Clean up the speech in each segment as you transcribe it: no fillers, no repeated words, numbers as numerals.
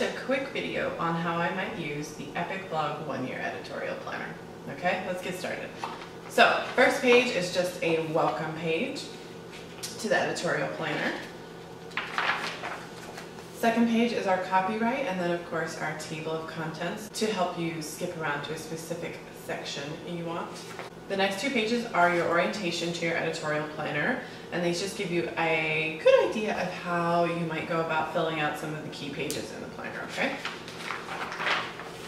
a quick video on how I might use the Epic Blog 1-year editorial planner. Okay, let's get started. So, first page is just a welcome page to the editorial planner. Second page is our copyright, and then of course our table of contents to help you skip around to a specific section you want. The next two pages are your orientation to your editorial planner, and these just give you a good idea of how you might go about filling out some of the key pages in the planner, okay?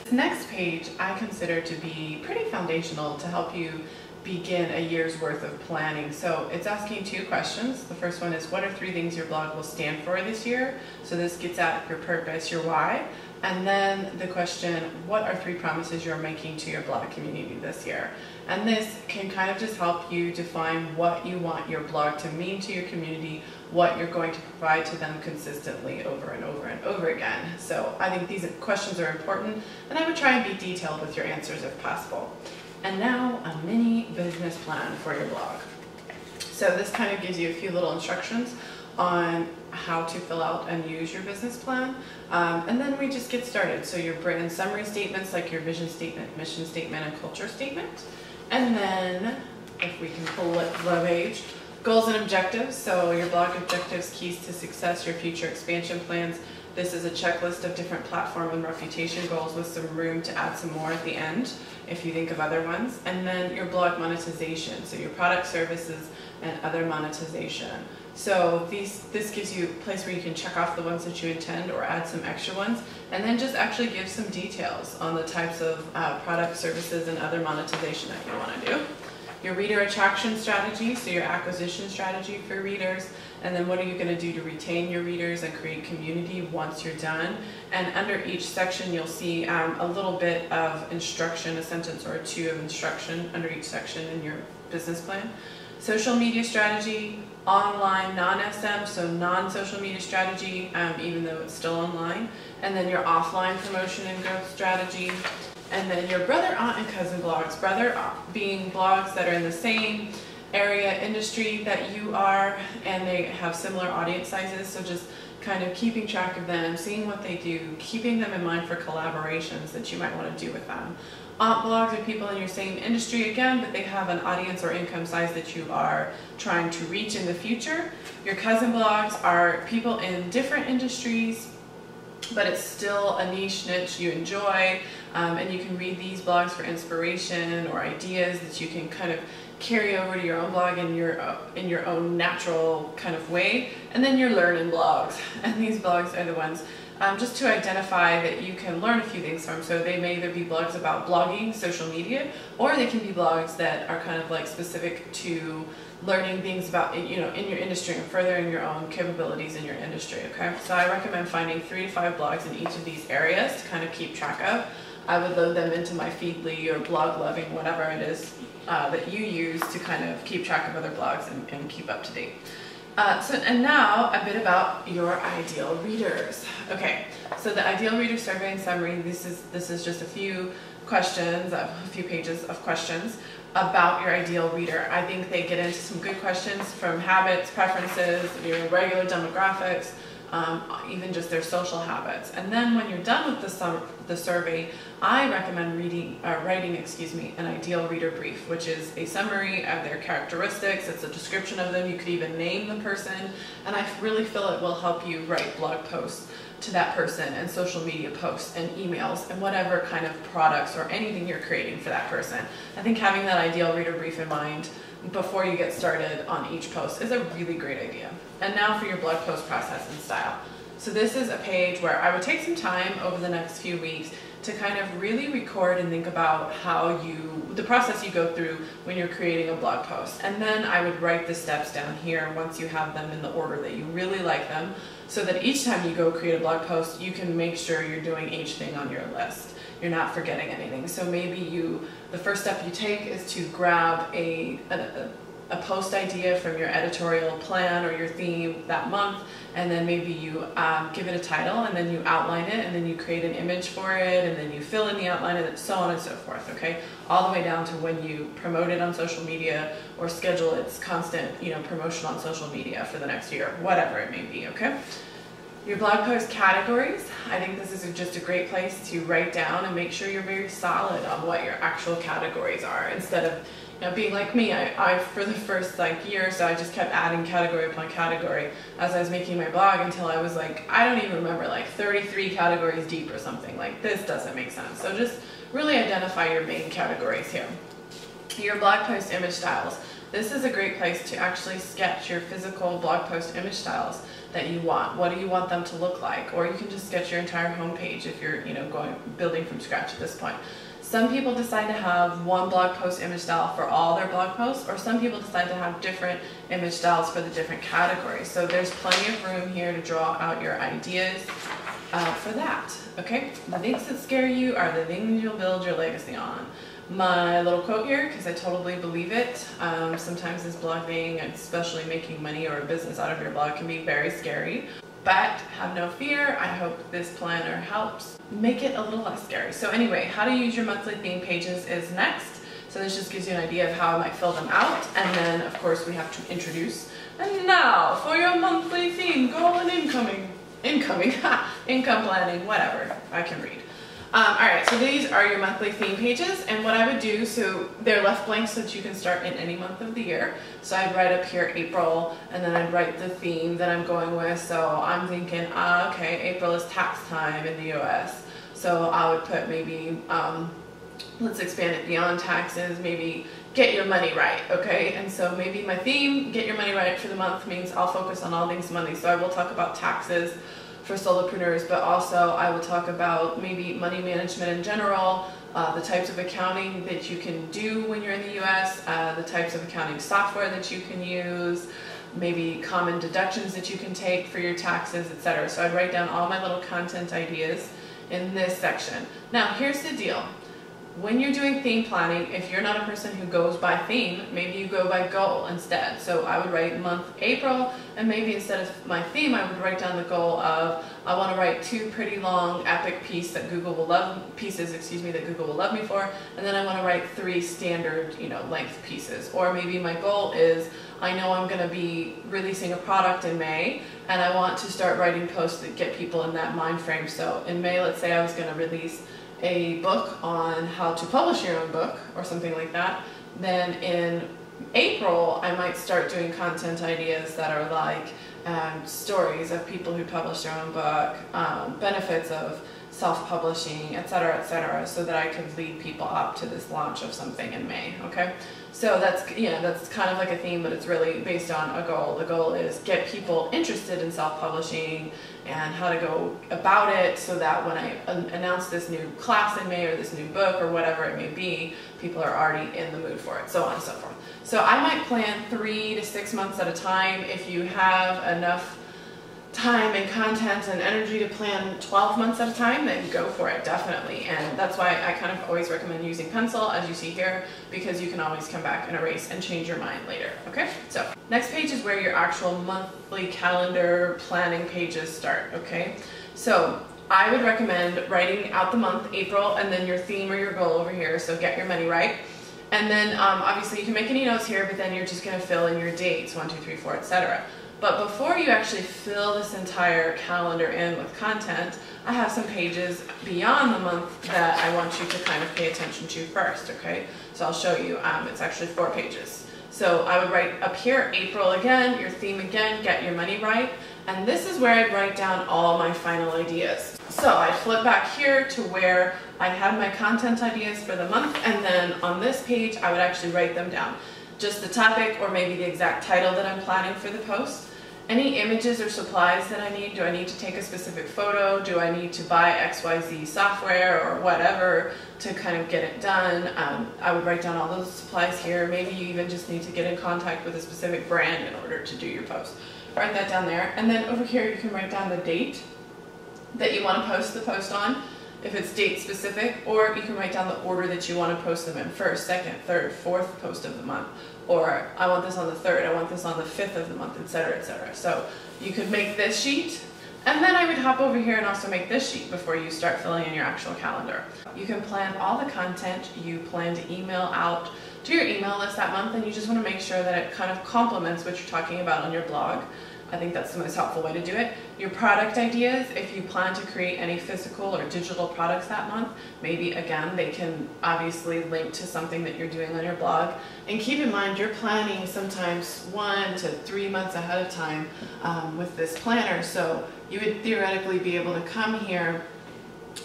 This next page I consider to be pretty foundational to help you begin a year's worth of planning. So it's asking two questions. The first one is, what are 3 things your blog will stand for this year? So this gets at your purpose, your why. And then the question, what are 3 promises you're making to your blog community this year? And this can kind of just help you define what you want your blog to mean to your community, what you're going to provide to them consistently over and over and over again. So I think these questions are important, and I would try and be detailed with your answers if possible. And now a mini business plan for your blog. So this kind of gives you a few little instructions on how to fill out and use your business plan. And then we just get started. So your brand summary statements, like your vision statement, mission statement, and culture statement. And then, if we can pull it the page, goals and objectives. So your blog objectives, keys to success, your future expansion plans. This is a checklist of different platform and reputation goals with some room to add some more at the end if you think of other ones. And then your blog monetization, so your product, services, and other monetization. So this gives you a place where you can check off the ones that you intend or add some extra ones, and then just actually give some details on the types of product, services, and other monetization that you want to do. Your reader attraction strategy, so your acquisition strategy for readers, and then what are you going to do to retain your readers and create community once you're done. And under each section you'll see a little bit of instruction, a sentence or 2 of instruction under each section in your business plan. Social media strategy, online non-SM, so non-social media strategy, even though it's still online. And then your offline promotion and growth strategy. And then your brother, aunt, and cousin blogs. Brother being blogs that are in the same area, industry that you are, and they have similar audience sizes, so just kind of keeping track of them, seeing what they do, keeping them in mind for collaborations that you might want to do with them. Aunt blogs are people in your same industry again, but they have an audience or income size that you are trying to reach in the future. Your cousin blogs are people in different industries, but it's still a niche you enjoy, and you can read these blogs for inspiration or ideas that you can kind of carry over to your own blog in your own natural kind of way. And then your learning blogs, and these blogs are the ones just to identify that you can learn a few things from. So they may either be blogs about blogging, social media, or they can be blogs that are kind of like specific to learning things about, in your industry and furthering your own capabilities in your industry, okay? So I recommend finding 3 to 5 blogs in each of these areas to kind of keep track of. I would load them into my Feedly or Blog Loving, whatever it is that you use to kind of keep track of other blogs and keep up to date. And now a bit about your ideal readers. Okay, so the ideal reader survey and summary, this is just a few questions, a few pages of questions about your ideal reader. I think they get into some good questions from habits, preferences, your regular demographics, even just their social habits. And then when you're done with the survey, I recommend writing an ideal reader brief, which is a summary of their characteristics. It's a description of them. You could even name the person, and I really feel it will help you write blog posts to that person, and social media posts and emails and whatever kind of products or anything you're creating for that person. I think having that ideal reader brief in mind before you get started on each post is a really great idea. And now for your blog post process and style. So this is a page where I would take some time over the next few weeks to kind of really record and think about the process you go through when you're creating a blog post. And then I would write the steps down here once you have them in the order that you really like them, so that each time you go create a blog post, you can make sure you're doing each thing on your list. You're not forgetting anything. So maybe the first step you take is to grab a post idea from your editorial plan or your theme that month, and then maybe you give it a title, and then you outline it, and then you create an image for it, and then you fill in the outline, and so on and so forth, okay? All the way down to when you promote it on social media or schedule its constant, promotion on social media for the next year, whatever it may be, okay? Your blog post categories, I think this is just a great place to write down and make sure you're very solid on what your actual categories are, instead of being like me. I for the first year or so, I just kept adding category upon category as I was making my blog, until I was like, I don't even remember, 33 categories deep or something. This doesn't make sense. So just really identify your main categories here. Your blog post image styles. This is a great place to actually sketch your physical blog post image styles that you want. What do you want them to look like? Or you can just sketch your entire homepage if you're building from scratch at this point. Some people decide to have one blog post image style for all their blog posts, or some people decide to have different image styles for the different categories. So there's plenty of room here to draw out your ideas for that. Okay, the things that scare you are the things you'll build your legacy on. My little quote here, because I totally believe it. Sometimes this blogging, especially making money or a business out of your blog, can be very scary. But have no fear, I hope this planner helps make it a little less scary. So anyway, how to use your monthly theme pages is next. So this just gives you an idea of how I might fill them out. And then of course we have to introduce. And now for your monthly theme, goal and income planning, whatever, I can read. Alright, so these are your monthly theme pages, and what I would do, so they're left blank so that you can start in any month of the year. So I'd write up here April, and then I'd write the theme that I'm going with. So I'm thinking, okay, April is tax time in the US. So I would put maybe, let's expand it beyond taxes, maybe get your money right, okay? And so maybe my theme, get your money right for the month, means I'll focus on all things money. So I will talk about taxes for solopreneurs, but also I will talk about maybe money management in general, the types of accounting that you can do when you're in the US, the types of accounting software that you can use, maybe common deductions that you can take for your taxes, etc. So I'd write down all my little content ideas in this section. Now here's the deal. When you're doing theme planning, if you're not a person who goes by theme, maybe you go by goal instead. So I would write month April, and maybe instead of my theme, I would write down the goal of, I want to write 2 pretty long epic pieces that Google will love me for, and then I want to write 3 standard, length pieces. Or maybe my goal is, I know I'm going to be releasing a product in May, and I want to start writing posts that get people in that mind frame. So in May, let's say I was going to release a book on how to publish your own book or something like that. Then in April, I might start doing content ideas that are like stories of people who publish their own book, benefits of self-publishing, etc., so that I could lead people up to this launch of something in May, okay? So that's kind of like a theme, but it's really based on a goal. The goal is get people interested in self-publishing and how to go about it, so that when I announce this new class in May or this new book or whatever it may be, people are already in the mood for it, so on and so forth. So I might plan 3 to 6 months at a time. If you have enough time and content and energy to plan 12 months at a time, then go for it, definitely. And that's why I kind of always recommend using pencil, as you see here, because you can always come back and erase and change your mind later, okay? So next page is where your actual monthly calendar planning pages start, okay? So I would recommend writing out the month, April, and then your theme or your goal over here, so get your money right. And then obviously you can make any notes here, but then you're just gonna fill in your dates, 1, 2, 3, 4, etc. But before you actually fill this entire calendar in with content, I have some pages beyond the month that I want you to kind of pay attention to first, okay? So I'll show you, it's actually 4 pages. So I would write up here, April again, your theme again, get your money right. And this is where I'd write down all my final ideas. So I'd flip back here to where I had my content ideas for the month, and then on this page, I would actually write them down. Just the topic, or maybe the exact title that I'm planning for the post. Any images or supplies that I need. Do I need to take a specific photo? Do I need to buy XYZ software or whatever to kind of get it done? I would write down all those supplies here. Maybe you even just need to get in contact with a specific brand in order to do your post. Write that down there. And then over here you can write down the date that you want to post the post on, if it's date specific, or you can write down the order that you want to post them in, 1st, 2nd, 3rd, 4th post of the month. Or I want this on the 3rd, I want this on the 5th of the month, etc., etc. So you could make this sheet, and then I would hop over here and also make this sheet before you start filling in your actual calendar. You can plan all the content you plan to email out to your email list that month, and you just want to make sure that it kind of complements what you're talking about on your blog. I think that's the most helpful way to do it. Your product ideas, if you plan to create any physical or digital products that month, maybe again, they can obviously link to something that you're doing on your blog. And keep in mind, you're planning sometimes 1 to 3 months ahead of time with this planner. So you would theoretically be able to come here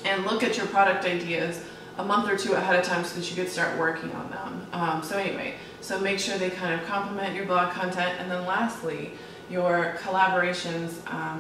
and look at your product ideas a month or 2 ahead of time so that you could start working on them. So anyway, so make sure they kind of complement your blog content. And then lastly, your collaborations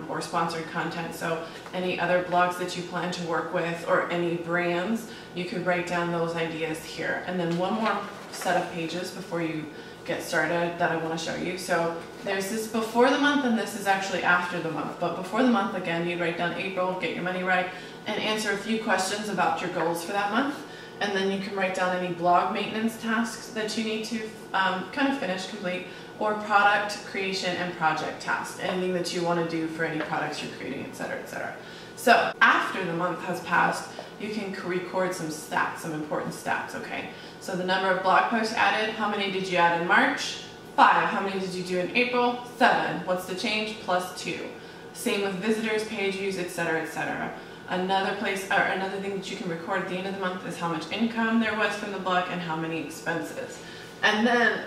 or sponsored content. So any other blogs that you plan to work with or any brands, you could write down those ideas here. And then one more set of pages before you get started that I want to show you. So there's this before the month and this is actually after the month. But before the month, again, you'd write down April, get your money right, and answer a few questions about your goals for that month. And then you can write down any blog maintenance tasks that you need to kind of finish, complete, or product creation and project tasks, anything that you want to do for any products you're creating, etc., etc. So after the month has passed, you can record some stats, some important stats, okay? So the number of blog posts added, how many did you add in March? 5. How many did you do in April? 7. What's the change? +2. Same with visitors, page views, etc., etc. Another place, or another thing that you can record at the end of the month is how much income there was from the blog and how many expenses. And then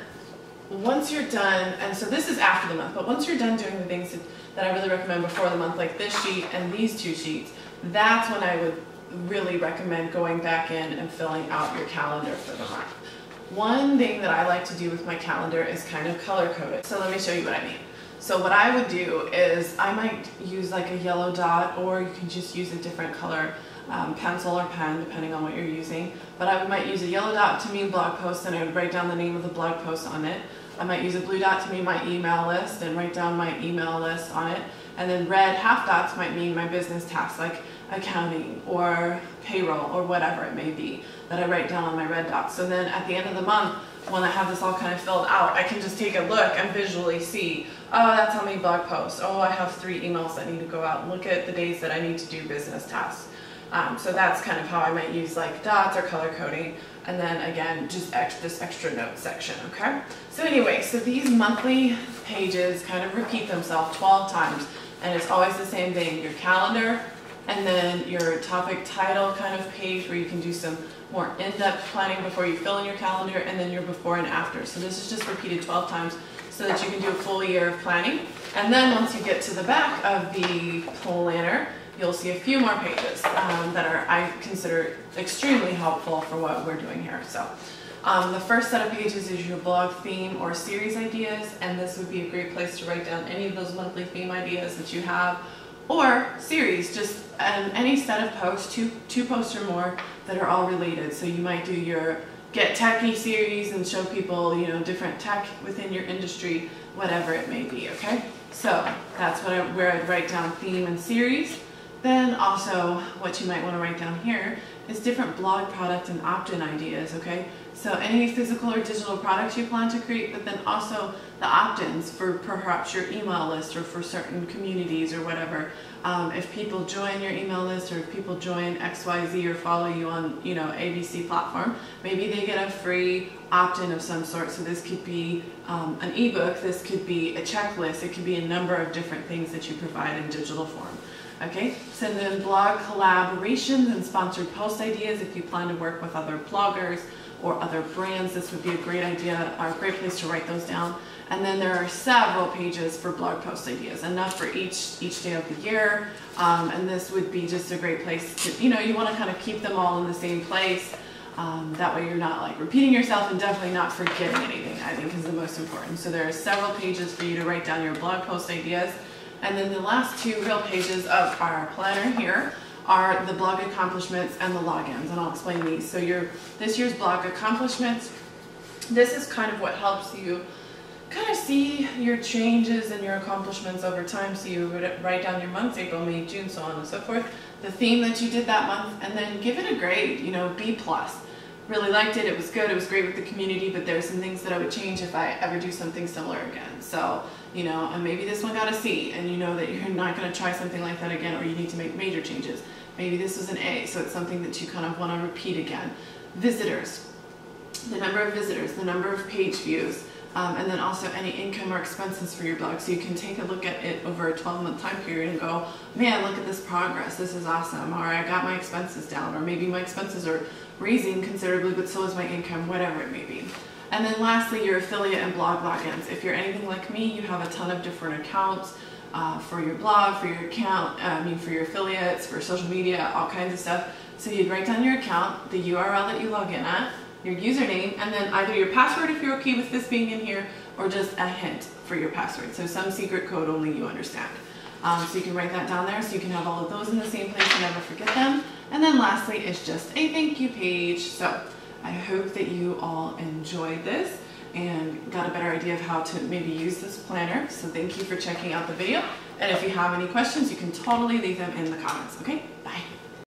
once you're done, and so this is after the month, but once you're done doing the things that I really recommend before the month, like this sheet and these 2 sheets, that's when I would really recommend going back in and filling out your calendar for the month. One thing that I like to do with my calendar is kind of color code it. So let me show you what I mean. So what I would do is I might use like a yellow dot, or you can just use a different color pencil or pen depending on what you're using. But I might use a yellow dot to mean blog post, and I would write down the name of the blog post on it. I might use a blue dot to mean my email list and write down my email list on it. And then red half dots might mean my business tasks like accounting or payroll or whatever it may be that I write down on my red dots. So then at the end of the month, when I have this all kind of filled out, I can just take a look and visually see, oh, that's how many blog posts. Oh, I have 3 emails that need to go out. Look at the days that I need to do business tasks. So that's kind of how I might use like dots or color coding. And then again, just this extra notes section, okay? So anyway, so these monthly pages kind of repeat themselves 12 times, and it's always the same thing, your calendar, and then your topic title kind of page where you can do some more in-depth planning before you fill in your calendar, and then your before and after. So this is just repeated 12 times so that you can do a full year of planning. And then once you get to the back of the planner, you'll see a few more pages that are, I consider, extremely helpful for what we're doing here. So the first set of pages is your blog theme or series ideas, and this would be a great place to write down any of those monthly theme ideas that you have, or series, just any set of posts, two posts or more that are all related. So you might do your Get Techie series and show people, you know, different tech within your industry, whatever it may be, okay? So that's where I'd write down theme and series. Then also what you might want to write down here is different blog product and opt-in ideas, okay? So any physical or digital products you plan to create, but then also the opt-ins for perhaps your email list or for certain communities or whatever. If people join your email list, or if people join XYZ or follow you on, you know, ABC platform, maybe they get a free opt-in of some sort. So this could be an ebook, this could be a checklist, it could be a number of different things that you provide in digital form. Okay, send in blog collaborations and sponsored post ideas if you plan to work with other bloggers or other brands. This would be a great idea, or a great place to write those down. And then there are several pages for blog post ideas, enough for each day of the year. And this would be just a great place to, you know, you want to kind of keep them all in the same place. That way you're not like repeating yourself, and definitely not forgetting anything, I think is the most important. So there are several pages for you to write down your blog post ideas. And then the last 2 real pages of our planner here are the blog accomplishments and the logins, and I'll explain these. So this year's blog accomplishments, this is kind of what helps you kind of see your changes and your accomplishments over time. So you would write down your months, April, May, June, so on and so forth, the theme that you did that month, and then give it a grade, you know, B+. Really liked it, it was good, it was great with the community, but there are some things that I would change if I ever do something similar again. So, you know, and maybe this one got a C, and you know that you're not going to try something like that again, or you need to make major changes. Maybe this was an A, so it's something that you kind of want to repeat again. Visitors, the number of visitors, the number of page views, and then also any income or expenses for your blog. So you can take a look at it over a 12-month time period and go, man, look at this progress, this is awesome, or I got my expenses down, or maybe my expenses are raising considerably, but so is my income, whatever it may be. And then lastly, your affiliate and blog logins. If you're anything like me, you have a ton of different accounts for your blog, for your account, for your affiliates, for social media, all kinds of stuff. So you'd write down your account, the URL that you log in at, your username, and then either your password if you're okay with this being in here, or just a hint for your password. So some secret code only you understand. So you can write that down there so you can have all of those in the same place and never forget them. And then lastly is just a thank you page. So I hope that you all enjoyed this and got a better idea of how to maybe use this planner. So thank you for checking out the video. And if you have any questions, you can totally leave them in the comments. Okay, bye.